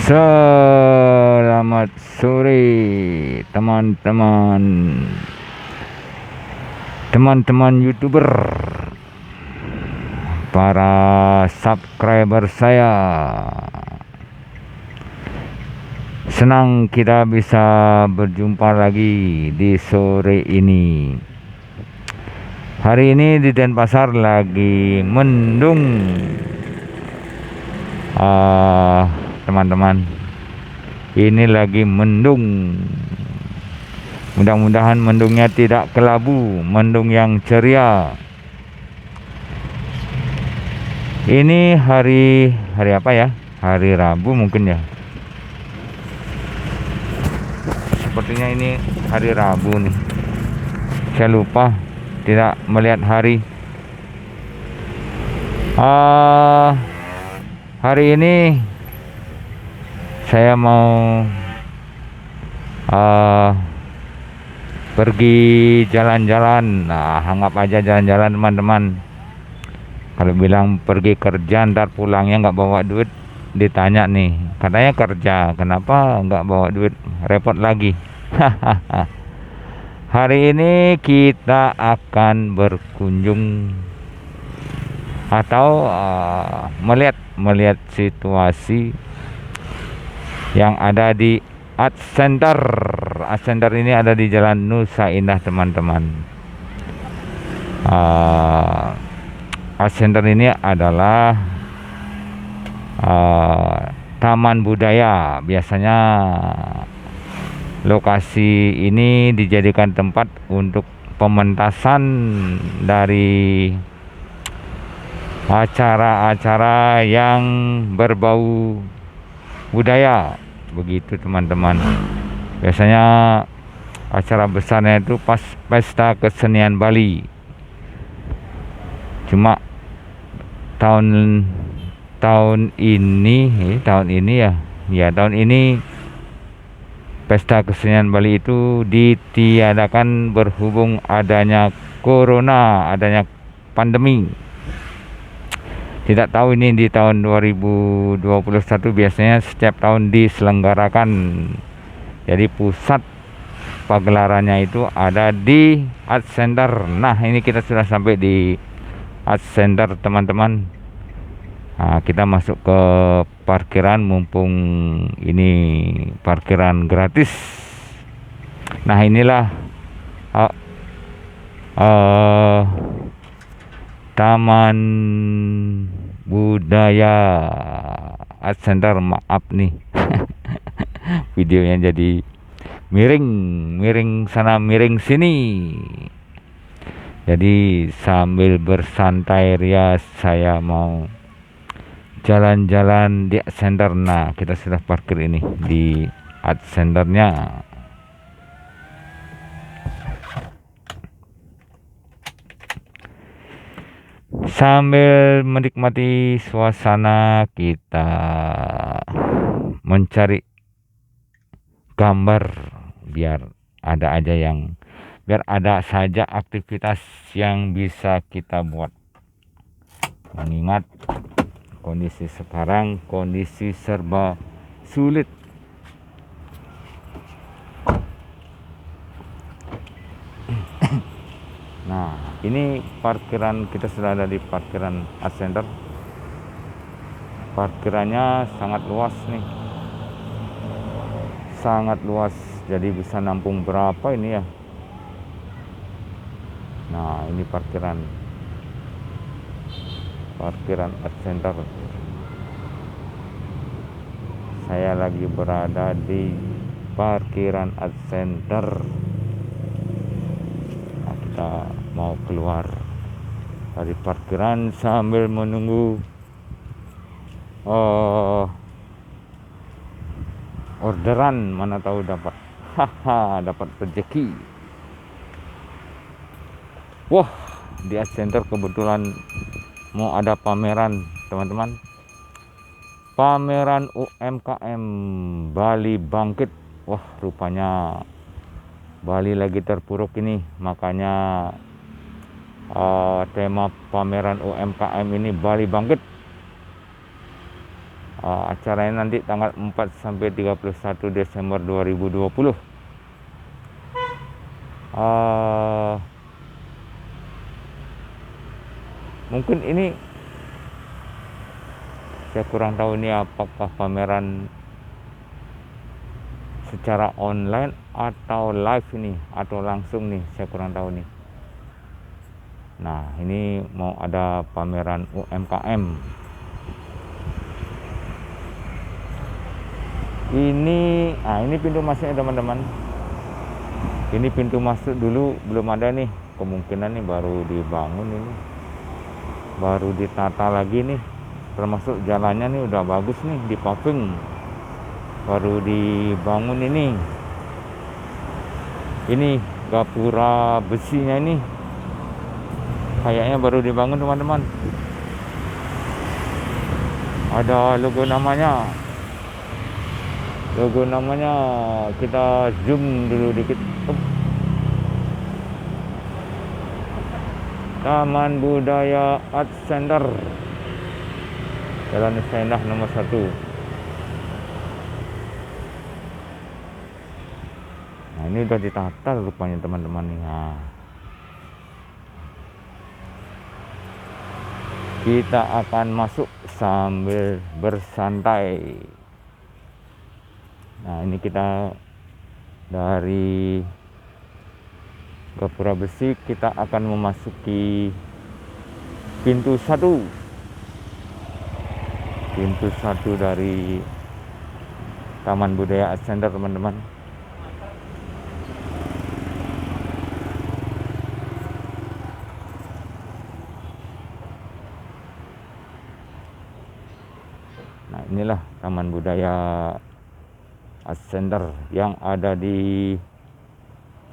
Selamat sore teman-teman YouTuber, para subscriber saya. Senang kita bisa berjumpa lagi di sore ini. Hari ini di Denpasar lagi mendung, teman-teman. Ini lagi mendung. Mudah-mudahan mendungnya tidak kelabu, mendung yang ceria. Ini hari apa ya? Hari Rabu mungkin ya. Sepertinya ini hari Rabu nih. Saya lupa tidak melihat hari. Hari ini saya mau pergi jalan-jalan. Nah, anggap aja jalan-jalan teman-teman. Kalau bilang pergi kerja ntar pulangnya nggak bawa duit, ditanya nih, katanya kerja, kenapa nggak bawa duit, repot lagi. Hari ini kita akan berkunjung atau melihat situasi yang ada di Art Center. Art Center ini ada di Jalan Nusa Indah, teman-teman. Art Center ini adalah taman budaya. Biasanya lokasi ini dijadikan tempat untuk pementasan dari acara-acara yang berbau budaya, begitu teman-teman. Biasanya acara besarnya itu pas pesta kesenian Bali. Cuma tahun ini pesta kesenian Bali itu ditiadakan berhubung adanya corona, adanya pandemi. Tidak tahu ini di tahun 2021 biasanya setiap tahun diselenggarakan. Jadi pusat pagelarannya itu ada di Art Center. Nah, ini kita sudah sampai di Art Center, teman-teman. Nah, kita masuk ke parkiran, mumpung ini parkiran gratis. Nah, inilah Taman Budaya Art Center. Maaf nih videonya jadi miring sana miring sini. Jadi sambil bersantai rias saya mau jalan-jalan di Art Center. Nah, kita sudah parkir ini di Art Centernya. Sambil menikmati suasana, kita mencari gambar biar ada saja aktivitas yang bisa kita buat. Mengingat kondisi sekarang kondisi serba sulit. Nah, ini parkiran, kita sudah ada di parkiran Art Center. Parkirannya sangat luas nih, sangat luas. Jadi bisa nampung berapa ini ya. Nah, ini parkiran Art Center. Saya lagi berada di parkiran Art Center. Nah, kita mau keluar dari parkiran sambil menunggu orderan, mana tahu dapat dapat rezeki. Wah, di Art Center kebetulan mau ada pameran, teman-teman. Pameran UMKM Bali Bangkit. Wah, rupanya Bali lagi terpuruk ini, makanya tema pameran UMKM ini Bali Bangkit. Acaranya nanti tanggal 4 sampai 31 Desember 2020. Mungkin ini saya kurang tahu ini apakah pameran secara online atau live ini atau langsung nih, saya kurang tahu nih. Nah, ini mau ada pameran UMKM. Ini pintu masuknya teman-teman. Ini pintu masuk dulu belum ada nih, kemungkinan nih baru dibangun ini, baru ditata lagi nih. Termasuk jalannya nih udah bagus nih, di paving, baru dibangun ini. Ini gapura besinya ini kayaknya baru dibangun teman-teman. Ada logo namanya, kita zoom dulu dikit. Taman Budaya Art Center, Jalan Sendah nomor 1. Nah, ini udah ditata rupanya teman-teman nih. Nah, kita akan masuk sambil bersantai. Nah, ini kita dari gapura besi, kita akan memasuki pintu 1 dari Taman Budaya Art Center teman-teman. Nah, inilah Taman Budaya Art Center yang ada di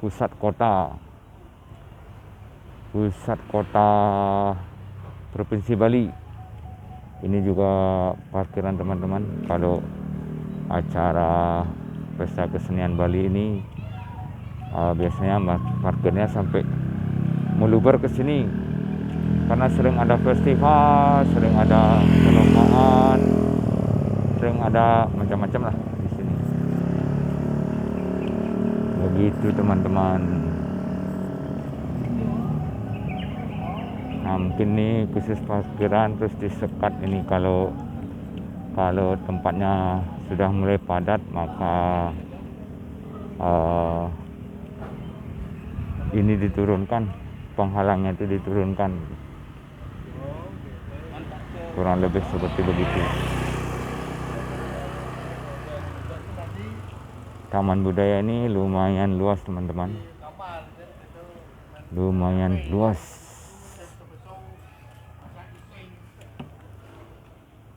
pusat kota Provinsi Bali. Ini juga parkiran teman-teman. Kalau acara pesta kesenian Bali ini biasanya parkirnya sampai meluber ke sini karena sering ada festival, sering ada perlombaan, sering ada macam-macam lah di sini. Begitu teman-teman. Nah, mungkin nih khusus parkiran terus disekat ini kalau tempatnya sudah mulai padat, maka ini diturunkan, penghalangnya itu diturunkan, kurang lebih seperti begitu. Taman budaya ini lumayan luas teman-teman, lumayan luas.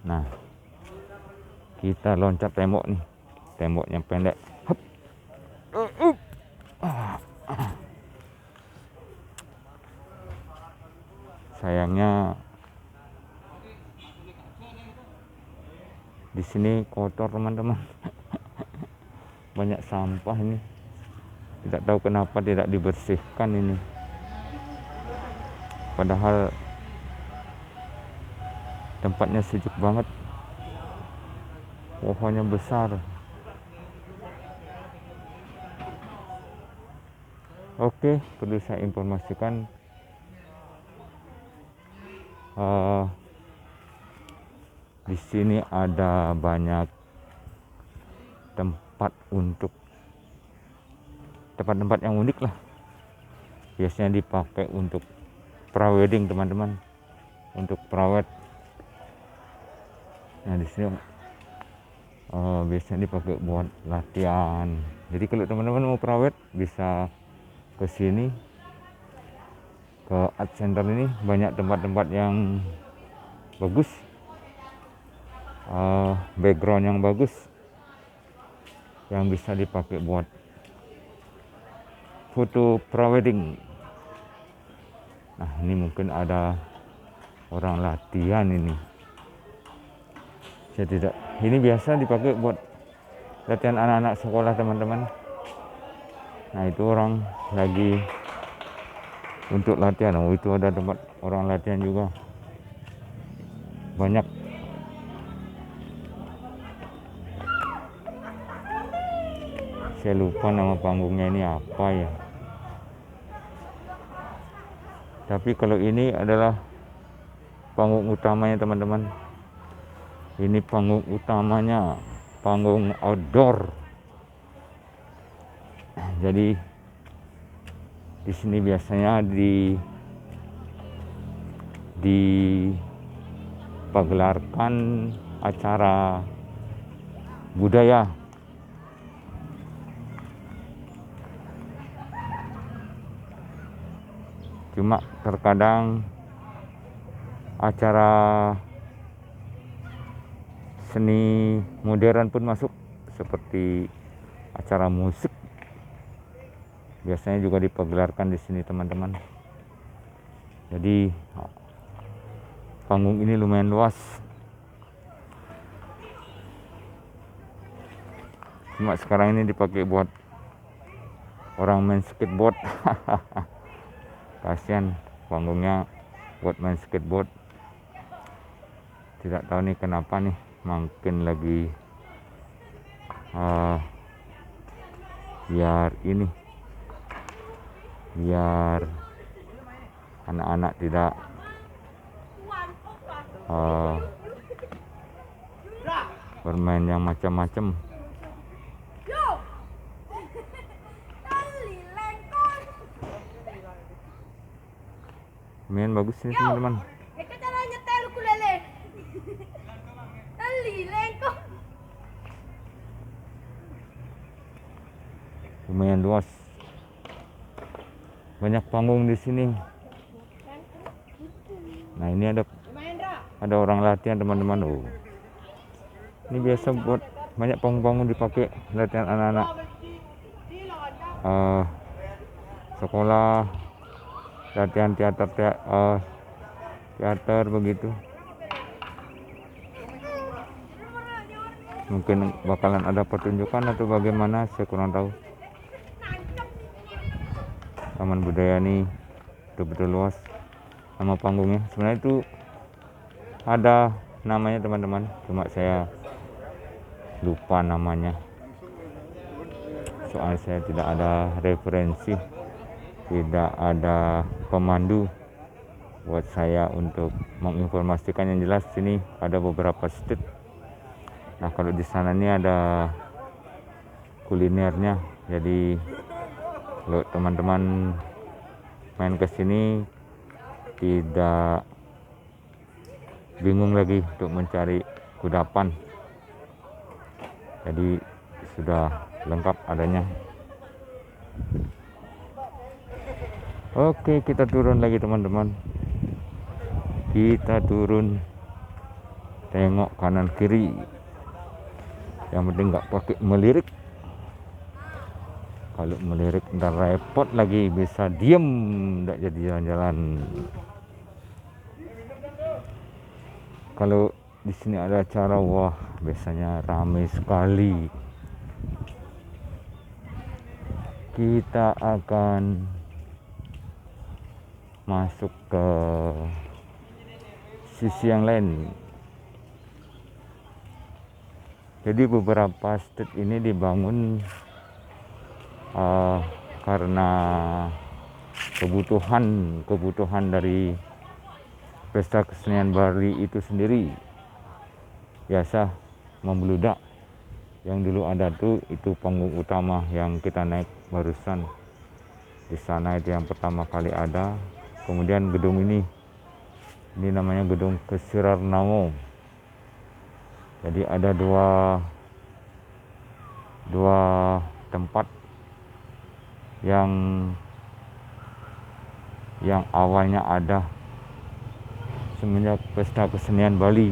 Nah, kita loncat tembok nih, temboknya pendek. Hup. Sayangnya di sini kotor teman-teman. Banyak sampah ini, tidak tahu kenapa tidak dibersihkan ini, padahal tempatnya sejuk banget, pohonnya besar. Oke, perlu saya informasikan di sini ada banyak tempat yang unik lah, biasanya dipakai untuk prawedding teman-teman, untuk prawed. Nah, di sini biasanya dipakai buat latihan. Jadi kalau teman-teman mau prawed bisa ke sini, ke Art Center ini. Banyak tempat-tempat yang bagus, background yang bagus, yang bisa dipakai buat foto prawedding. Nah, ini mungkin ada orang latihan ini. Ini biasa dipakai buat latihan anak-anak sekolah teman-teman. Nah, itu orang lagi untuk latihan. Oh, itu ada tempat orang latihan juga, banyak. saya lupa nama panggungnya ini apa ya. Tapi kalau ini adalah panggung utamanya teman-teman. Ini panggung utamanya, panggung outdoor. Jadi di sini biasanya digelarkan acara budaya. Cuma terkadang acara seni modern pun masuk, seperti acara musik biasanya juga digelarkan di sini teman-teman. Jadi panggung ini lumayan luas. Cuma sekarang ini dipakai buat orang main skateboard. Kasihan, panggungnya buat main skateboard. Tidak tahu nih kenapa nih, mungkin lagi biar anak-anak tidak bermain yang macam-macam. Main bagus ini teman-teman. Lumayan luas, banyak panggung di sini. Nah ini ada orang latihan teman-teman. Oh, ini biasa buat banyak panggung-panggung dipakai latihan anak-anak sekolah, latihan teater begitu. Mungkin bakalan ada pertunjukan atau bagaimana, saya kurang tahu. Taman budaya ini betul-betul luas. Nama panggungnya sebenarnya itu ada namanya teman-teman, cuma saya lupa namanya. Soalnya saya tidak ada referensi, tidak ada pemandu buat saya untuk menginformasikan. Yang jelas sini ada beberapa state. Nah kalau di sana ini ada kulinernya, jadi kalau teman-teman main ke sini tidak bingung lagi untuk mencari kudapan, jadi sudah lengkap adanya. Oke, kita turun lagi teman-teman. Kita turun, tengok kanan kiri, yang penting nggak pakai melirik. Kalau melirik ntar repot lagi, bisa diem, nggak jadi jalan-jalan. Kalau di sini ada acara, wah biasanya ramai sekali. Kita akan masuk ke sisi yang lain. Jadi beberapa state ini dibangun karena kebutuhan dari pesta kesenian Bali itu sendiri. Biasa membludak. Yang dulu ada tuh itu panggung utama yang kita naik barusan. Di sana itu yang pertama kali ada. Kemudian gedung ini namanya Gedung Kesirarnamo. Jadi ada dua tempat yang awalnya ada semenjak pesta kesenian Bali.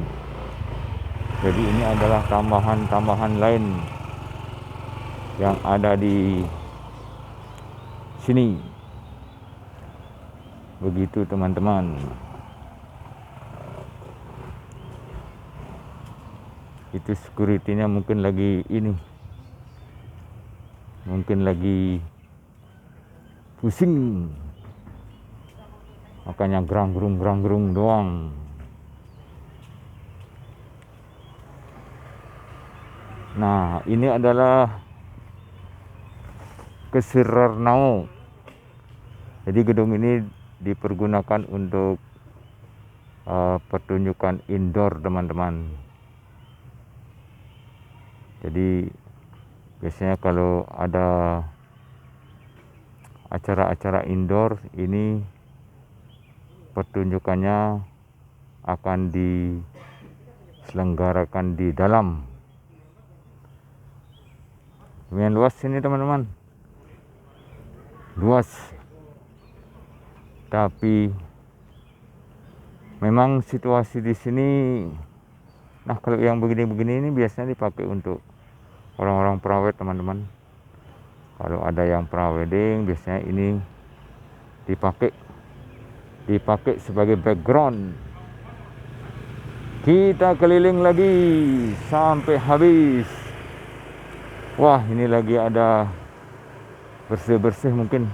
Jadi ini adalah tambahan lain yang ada di sini. Begitu teman-teman. Itu security-nya mungkin lagi pusing, makanya gerang-gerung doang. Nah ini adalah Kesirarnao. Jadi gedung ini dipergunakan untuk pertunjukan indoor teman-teman. Jadi biasanya kalau ada acara-acara indoor ini pertunjukannya akan diselenggarakan di dalam. Lumayan luas ini teman-teman, luas, tapi memang situasi di sini, nah kalau yang begini-begini ini biasanya dipakai untuk orang-orang prawed teman-teman. Kalau ada yang prawedding biasanya ini dipakai sebagai background. Kita keliling lagi sampai habis. Wah, ini lagi ada bersih-bersih, mungkin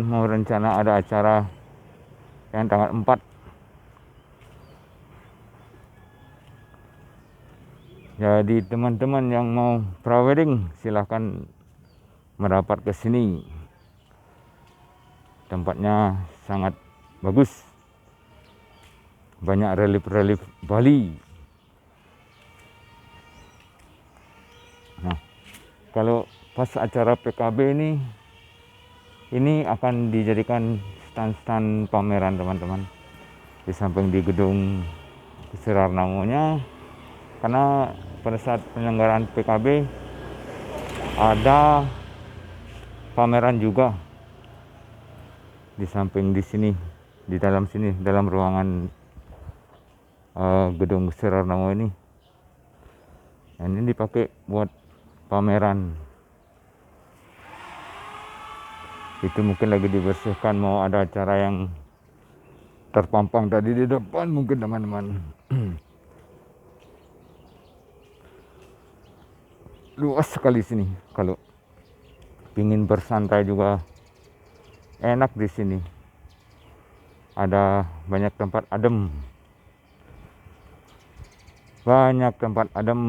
mau rencana ada acara yang tanggal 4. Jadi teman-teman yang mau prawedding silahkan merapat ke sini. Tempatnya sangat bagus. Banyak relief-relief Bali. Nah, kalau pas acara PKB ini akan dijadikan stand-stand pameran teman-teman. Di samping di gedung Kesirarnamo-nya, karena pada saat penyelenggaraan PKB ada pameran juga di samping di sini, di dalam sini, dalam ruangan gedung Kesirarnamo ini. Dan ini dipakai buat pameran. Itu mungkin lagi dibersihkan, mau ada acara yang terpampang tadi di depan mungkin teman-teman. Luas sekali sini. Kalau pingin bersantai juga enak di sini. Ada banyak tempat adem. Banyak tempat adem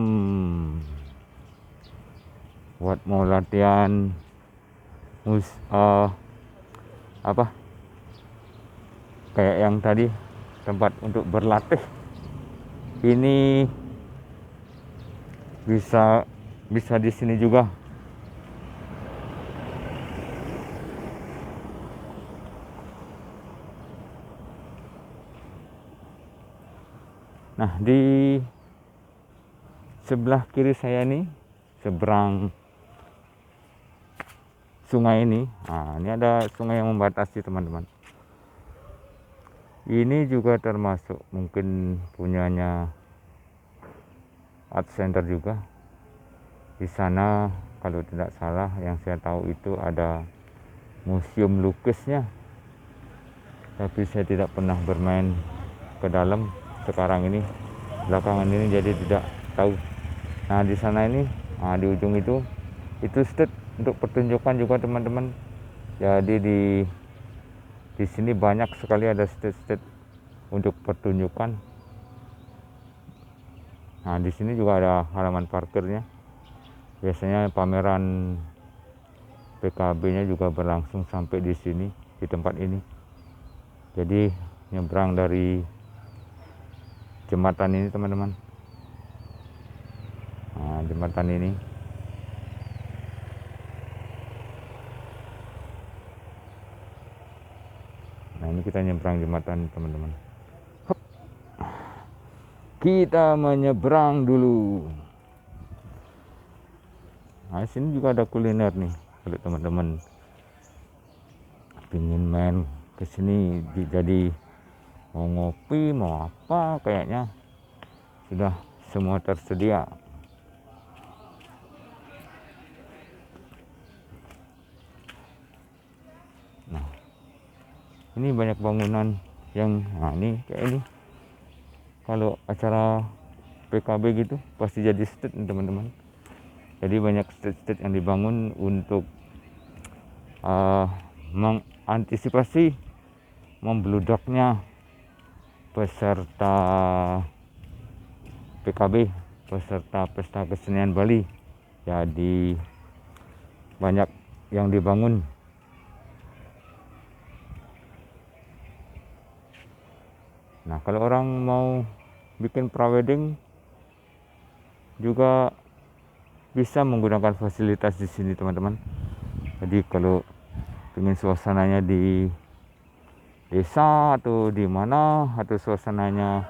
buat mau latihan kayak yang tadi, tempat untuk berlatih. Ini bisa di sini juga. Nah, di sebelah kiri saya nih, seberang sungai ini, nah ini ada sungai yang membatasi teman-teman. Ini juga termasuk mungkin punyanya art center juga. Di sana kalau tidak salah yang saya tahu itu ada museum lukisnya, tapi saya tidak pernah bermain ke dalam sekarang ini, belakangan ini, jadi tidak tahu. Nah di sana ini, di ujung itu stage untuk pertunjukan juga teman-teman. Jadi di sini banyak sekali ada stage untuk pertunjukan. Nah di sini juga ada halaman parkirnya. Biasanya pameran PKB-nya juga berlangsung sampai di sini, di tempat ini. Jadi nyebrang dari jembatan ini teman-teman. Nah, jembatan ini. Nah, ini kita nyebrang jembatan teman-teman. Kita menyeberang dulu. Nah, sini juga ada kuliner nih. Kalau teman-teman pingin main ke sini, jadi mau ngopi, mau apa, kayaknya sudah semua tersedia. Nah, ini banyak bangunan yang, ini kayak ini. Kalau acara PKB gitu pasti jadi stage teman-teman. Jadi banyak stage yang dibangun untuk mengantisipasi membludaknya peserta PKB, peserta Pesta Kesenian Bali. Jadi banyak yang dibangun. Nah, kalau orang mau bikin prawedding juga bisa menggunakan fasilitas di sini, teman-teman. Jadi kalau ingin suasananya di desa atau di mana, atau suasananya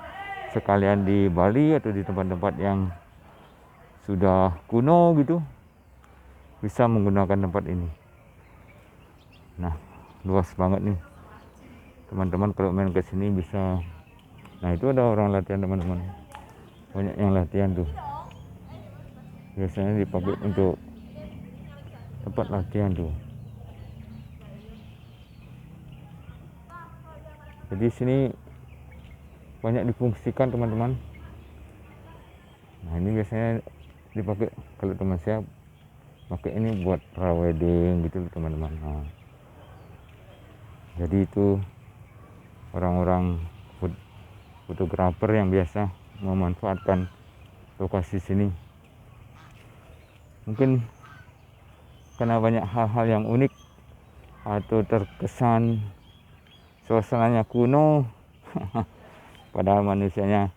sekalian di Bali atau di tempat-tempat yang sudah kuno gitu, bisa menggunakan tempat ini. Nah, luas banget nih, teman-teman. Kalau main ke sini bisa. Nah, itu ada orang latihan, teman-teman. Banyak yang latihan tuh. Biasanya dipakai untuk tempat latihan tuh. Jadi sini banyak difungsikan, teman-teman. Nah, ini biasanya dipakai, kalau teman saya pakai ini buat prawedding gitu, teman-teman. Nah, jadi itu orang-orang fotografer yang biasa memanfaatkan lokasi sini. Mungkin karena banyak hal-hal yang unik atau terkesan suasananya kuno, padahal manusianya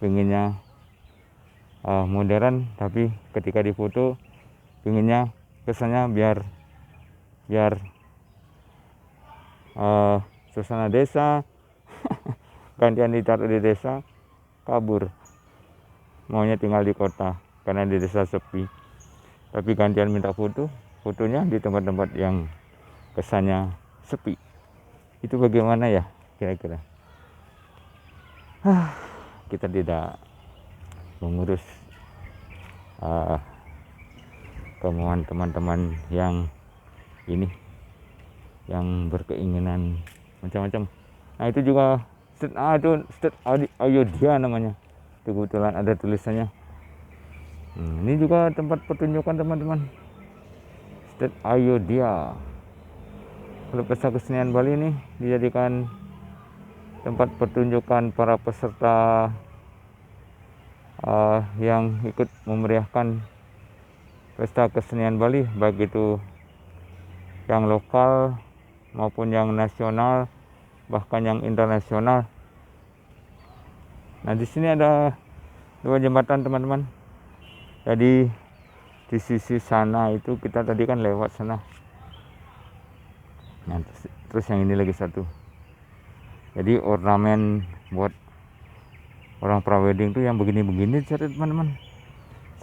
pengennya modern, tapi ketika difoto pengennya kesannya biar suasana desa. Gantian ditaruh di desa, kabur, maunya tinggal di kota karena di desa sepi. Tapi gantian minta fotonya di tempat-tempat yang kesannya sepi. Itu bagaimana ya kira-kira? Kita tidak mengurus kemauan teman-teman yang ini, yang berkeinginan macam-macam. Nah, itu juga State Ayodhya namanya. Itu kebetulan ada tulisannya. Ini juga tempat pertunjukan, teman-teman. State Ayodhya. Kalau Pesta Kesenian Bali ini dijadikan tempat pertunjukan para peserta yang ikut memeriahkan Pesta Kesenian Bali, baik itu yang lokal maupun yang nasional, bahkan yang internasional. Nah, di sini ada 2 jembatan, teman-teman. Jadi di sisi sana itu kita tadi kan lewat sana. Nah, terus yang ini lagi satu. Jadi ornamen buat orang prawedding tuh yang begini-begini cari, teman-teman.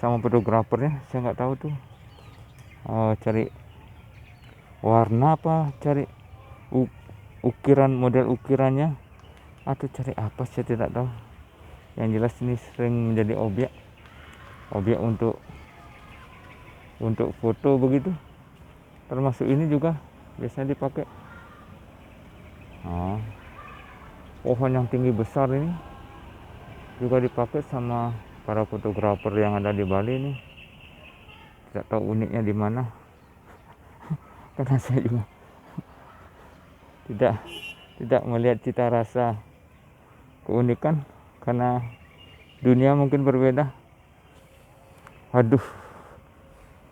Sama fotografernya saya nggak tahu tuh cari warna apa, cari ukiran, model ukirannya, atau cari apa, saya tidak tahu. Yang jelas ini sering menjadi objek untuk foto begitu. Termasuk ini juga biasanya dipakai. Pohon yang tinggi besar ini juga dipakai sama para fotografer yang ada di Bali ini. Tidak tahu uniknya di mana. Karena saya juga tidak melihat cita rasa keunikan, karena dunia mungkin berbeda. Aduh,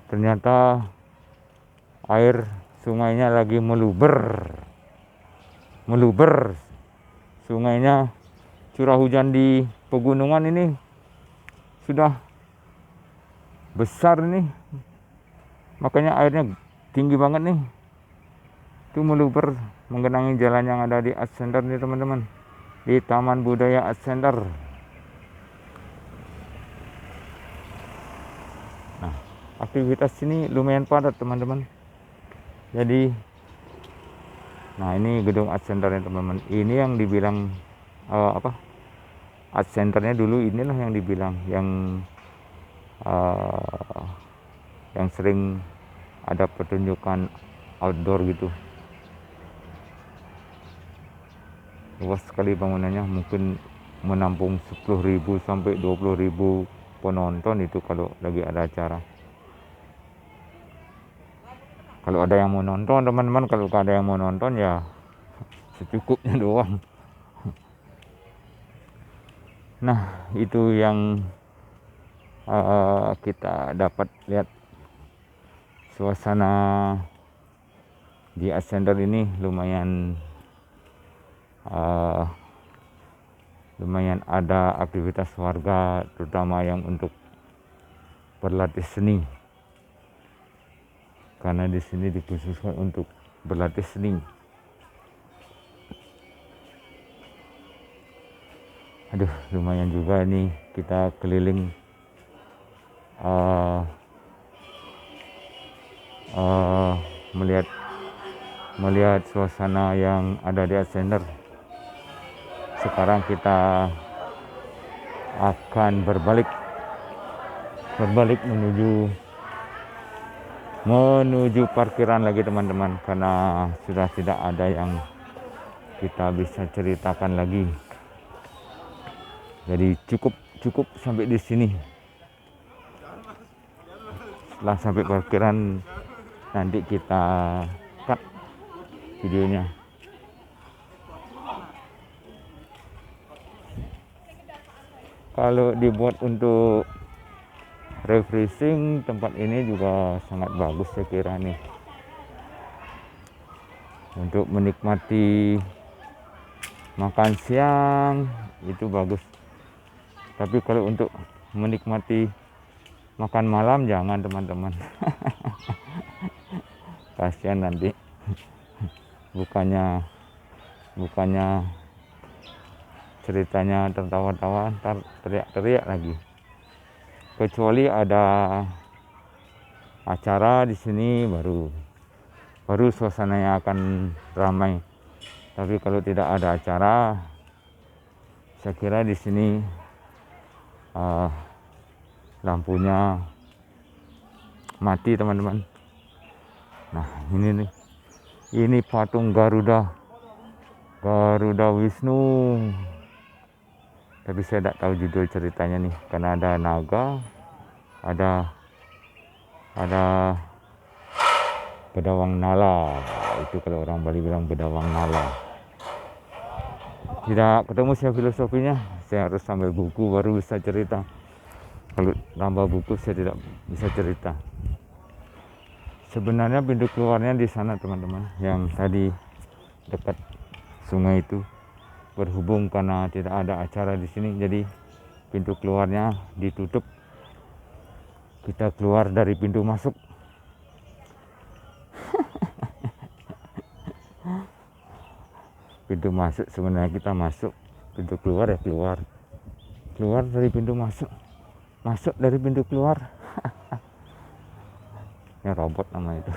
ternyata air sungainya lagi meluber. Sungainya, curah hujan di pegunungan ini sudah besar nih, makanya airnya tinggi banget nih. Itu meluber menggenangi jalan yang ada di Art Center nih, teman-teman, di Taman Budaya Art Center. Nah, aktivitas sini lumayan padat, teman-teman. Jadi, nah ini gedung Art Centernya, teman-teman. Ini yang dibilang Art Centernya dulu inilah yang dibilang yang sering ada pertunjukan outdoor gitu. Luas sekali bangunannya, mungkin menampung 10.000 sampai 20.000 penonton itu kalau lagi ada acara. Kalau ada yang mau nonton, teman-teman. Kalau ada yang mau nonton ya secukupnya doang. Nah, itu yang kita dapat lihat suasana di Ascender ini lumayan ada aktivitas warga, terutama yang untuk berlatih seni, karena di sini dikhususkan untuk berlatih seni. Aduh, lumayan juga nih kita keliling melihat suasana yang ada di Ascender. Sekarang kita akan berbalik menuju parkiran lagi teman-teman, karena sudah tidak ada yang kita bisa ceritakan lagi. Jadi cukup sampai di sini. Setelah sampai parkiran nanti kita cut videonya. Kalau dibuat untuk refreshing, tempat ini juga sangat bagus saya kira nih, untuk menikmati makan siang itu bagus. Tapi kalau untuk menikmati makan malam jangan teman-teman. Kasihan nanti bukannya ceritanya tertawa-tawa, ntar teriak-teriak lagi. Kecuali ada acara di sini baru suasananya akan ramai. Tapi kalau tidak ada acara, saya kira di sini lampunya mati teman-teman. Nah ini nih, ini patung Garuda Wisnu, tapi saya tidak tahu judul ceritanya nih, karena ada naga, ada bedawang nala. Itu kalau orang Bali bilang bedawang nala. Tidak ketemu saya filosofinya, saya harus sambil buku baru bisa cerita. Kalau tambah buku saya tidak bisa cerita. Sebenarnya pintu keluarnya di sana teman-teman, yang tadi dekat sungai itu. Berhubung karena tidak ada acara di sini, jadi pintu keluarnya ditutup. Kita keluar dari pintu masuk. Pintu masuk sebenarnya kita masuk, pintu keluar ya keluar dari pintu masuk dari pintu keluar. Ini robot nama itu.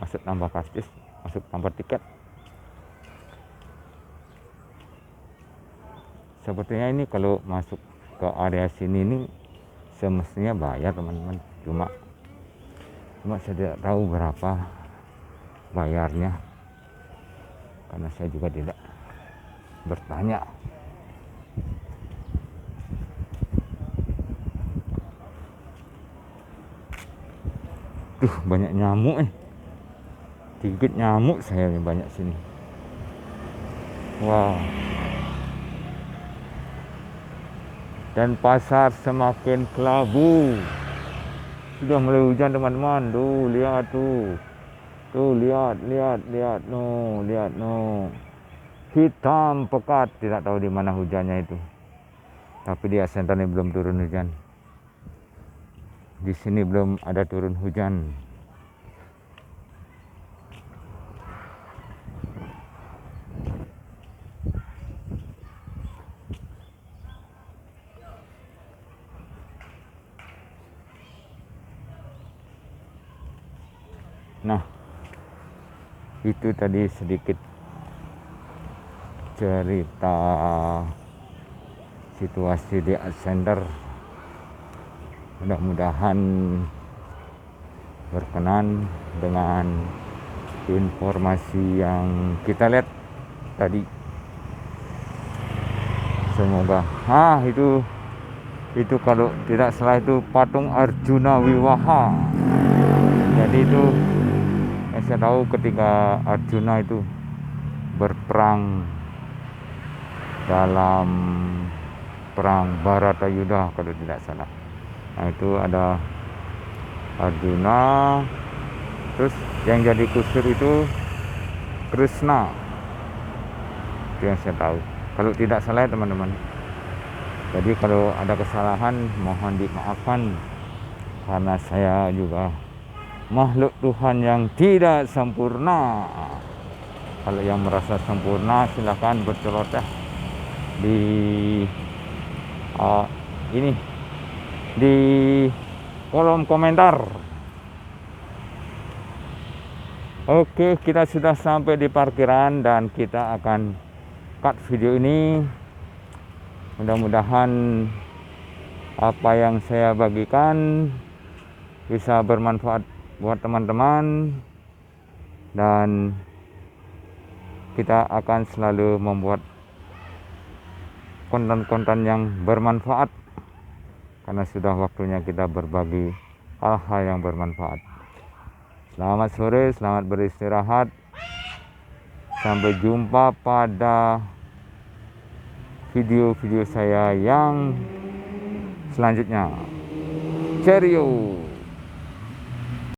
Masuk tanpa karcis, masuk tanpa tiket. Sepertinya ini kalau masuk ke area sini ini semestinya bayar teman-teman. Cuma saya tidak tahu berapa bayarnya, karena saya juga tidak bertanya. Duh, banyak nyamuk Gigit nyamuk saya nih, banyak sini. Wow. Dan pasar semakin kelabu. Sudah mulai hujan teman-teman. Tuh lihat tuh. Lihat no. Hitam pekat, tidak tahu di mana hujannya itu. Tapi di Ascender ini belum turun hujan. Di sini belum ada turun hujan. Nah, itu tadi sedikit cerita situasi di Ascender. Mudah-mudahan berkenan dengan informasi yang kita lihat tadi. Semoga itu kalau tidak salah itu patung Arjuna Wiwaha. Jadi itu saya tahu ketika Arjuna itu berperang dalam perang Baratayuda kalau tidak salah. Nah itu ada Arjuna, terus yang jadi kusir itu Krishna. Itu yang saya tahu, kalau tidak salah ya teman-teman. Jadi kalau ada kesalahan mohon dimaafkan, karena saya juga makhluk Tuhan yang tidak sempurna. Kalau yang merasa sempurna silahkan berceloteh di ini di kolom komentar. Oke, kita sudah sampai di parkiran dan kita akan cut video ini. Mudah-mudahan apa yang saya bagikan bisa bermanfaat buat teman-teman, dan kita akan selalu membuat konten-konten yang bermanfaat, karena sudah waktunya kita berbagi hal-hal yang bermanfaat. Selamat sore, selamat beristirahat. Sampai jumpa pada video-video saya yang selanjutnya. Cheerio.